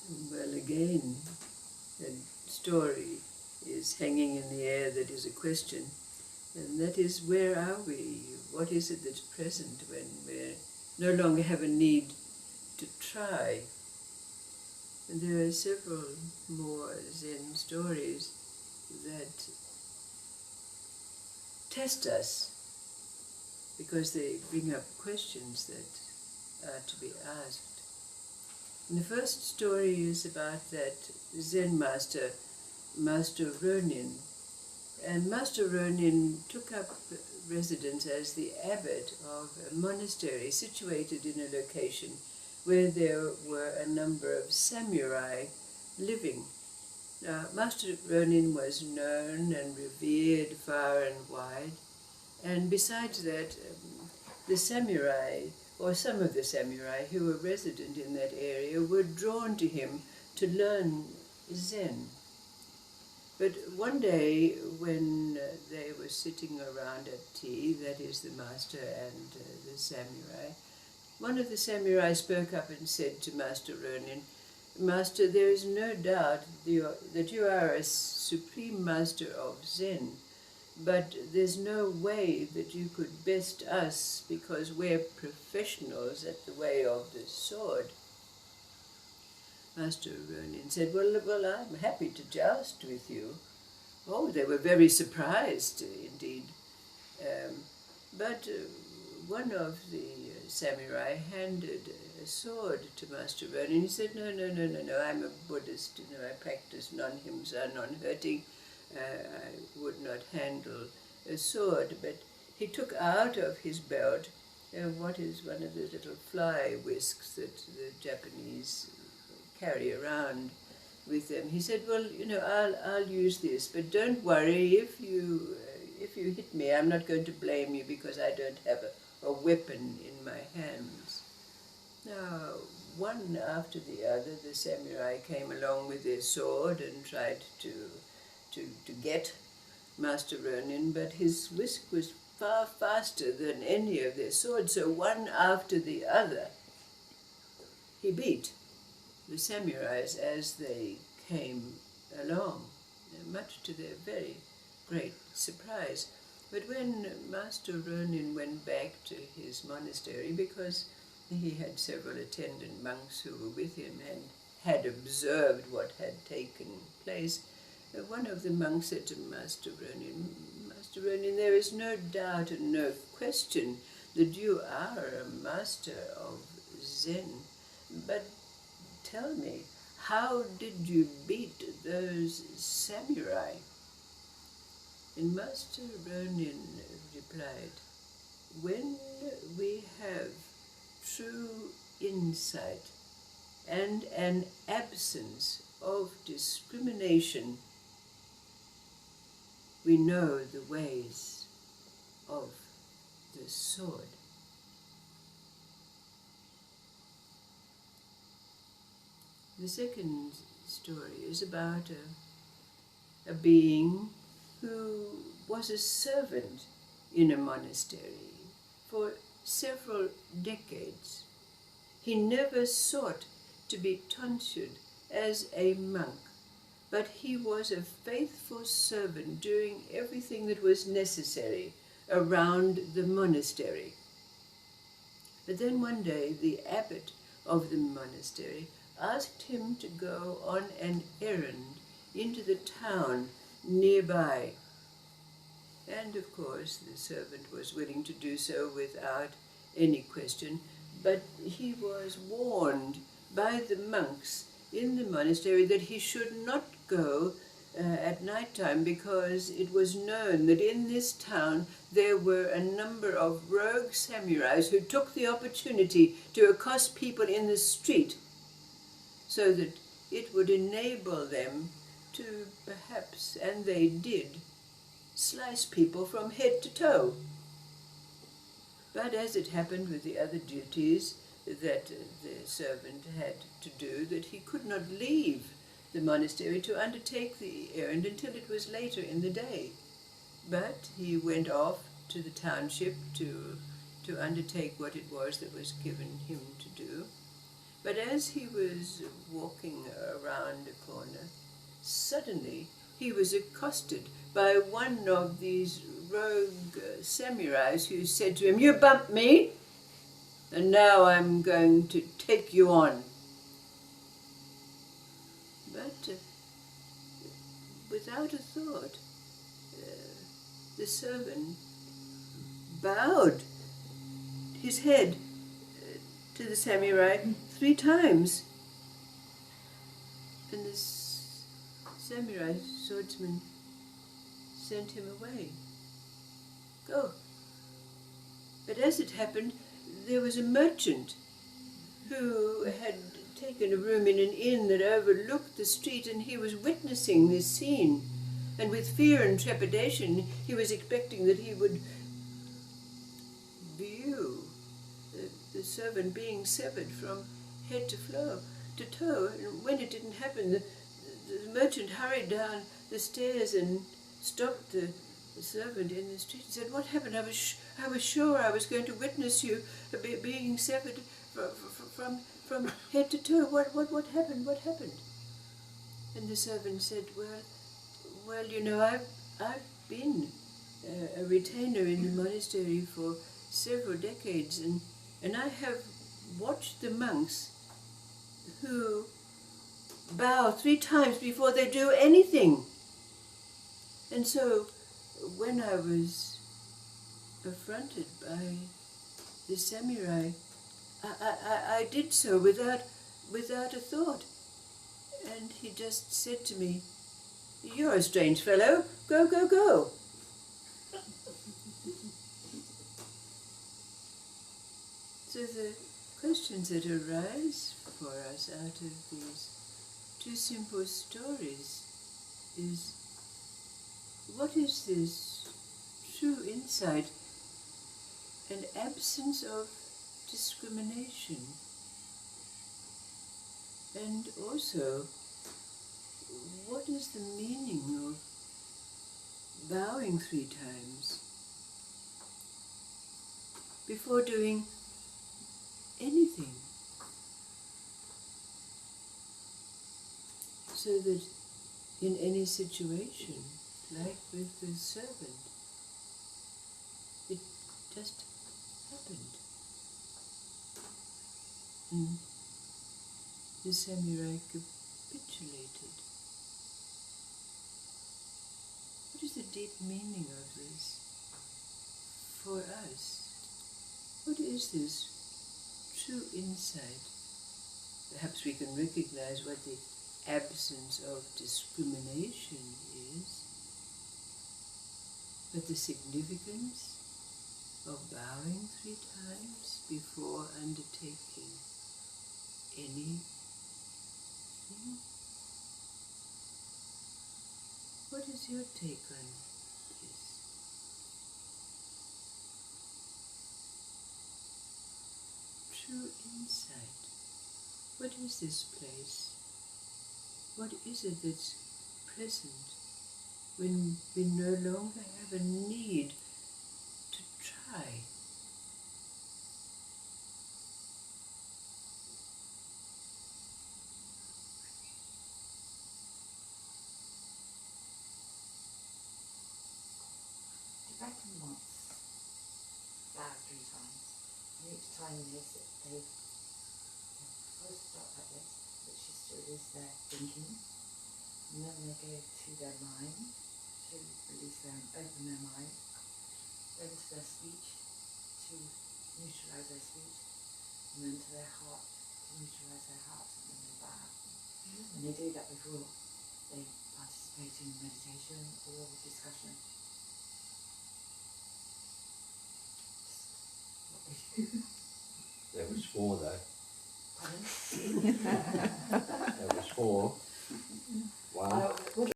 Well, again, a story is hanging in the air that is a question, and that is, where are we? What is it that's present when we no longer have a need to try? And there are several more Zen stories that test us because they bring up questions that are to be asked. And the first story is about that Zen master, Master Ronin. And Master Ronin took up residence as the abbot of a monastery situated in a location where there were a number of samurai living. Now, Master Ronin was known and revered far and wide, and besides that, the samurai, or some of the samurai who were resident in that area, were drawn to him to learn Zen. But one day, when they were sitting around at tea, that is the master and the samurai, one of the samurai spoke up and said to Master Ronin, "Master, there is no doubt that you are a supreme master of Zen, but there's no way that you could best us because we're professionals at the way of the sword." Master Ronin said, well, I'm happy to joust with you. Oh, they were very surprised indeed. But one of the samurai handed a sword to Master Ronin. He said, no, I'm a Buddhist, I practice non-himsa, non-hurting. I would not handle a sword. But he took out of his belt what is one of the little fly whisks that the Japanese carry around with them. He said, well, I'll use this, but don't worry, if you hit me, I'm not going to blame you because I don't have a weapon in my hands. Now, one after the other, the samurai came along with their sword and tried to get Master Ronin, but his whisk was far faster than any of their swords, so one after the other, he beat the samurais as they came along, much to their very great surprise. But when Master Ronin went back to his monastery, because he had several attendant monks who were with him and had observed what had taken place, one of the monks said to Master Ronin, there is no doubt and no question that you are a master of Zen, but tell me, how did you beat those samurai? And Master Ronin replied, when we have true insight and an absence of discrimination, we know the ways of the sword. The second story is about a being who was a servant in a monastery for several decades. He never sought to be tonsured as a monk, but he was a faithful servant doing everything that was necessary around the monastery. But then one day the abbot of the monastery asked him to go on an errand into the town nearby. And of course the servant was willing to do so without any question, but he was warned by the monks in the monastery that he should not go at night time, because it was known that in this town there were a number of rogue samurais who took the opportunity to accost people in the street so that it would enable them to perhaps, and they did, slice people from head to toe. But as it happened with the other duties that the servant had to do, that he could not leave the monastery to undertake the errand until it was later in the day. But he went off to the township to undertake what it was that was given him to do. But as he was walking around a corner, suddenly he was accosted by one of these rogue samurais who said to him, "You bumped me, and now I'm going to take you on." But without a thought, the servant bowed his head to the samurai 3 times. And the samurai swordsman sent him away. Go. But as it happened, there was a merchant who had taken a room in an inn that overlooked the street, and he was witnessing this scene. And with fear and trepidation, he was expecting that he would view the servant being severed from head to toe. And when it didn't happen, the merchant hurried down the stairs and stopped the servant in the street and said, "What happened? I was sure I was going to witness you being severed from head to toe. What happened? What happened?" And the servant said, well, you know, I've been a retainer in the monastery for several decades, and I have watched the monks who bow 3 times before they do anything. And so when I was affronted by the samurai, I did so without a thought. And he just said to me, "You're a strange fellow. Go, go, go." So the questions that arise for us out of these 2 simple stories is, what is this true insight and absence of discrimination? And also, what is the meaning of bowing 3 times before doing anything? So that in any situation, like with the servant, it just happened. And the samurai capitulated. What is the deep meaning of this for us? What is this true insight? Perhaps we can recognize what the absence of discrimination is, but the significance of bowing 3 times before undertaking anything? What is your take on this? True insight. What is this place? What is it that's present when we no longer have a need to try? Tibetan monks bow 3 times, and each time they first start like this, which is to release their thinking, and then they go to their mind, to release them, open their mind, then to their speech, to neutralize their speech, and then to their heart, to neutralize their heart, and then they bow. And they do that before they participate in meditation or discussion. There was 4 though. Pardon? There was 4. 1.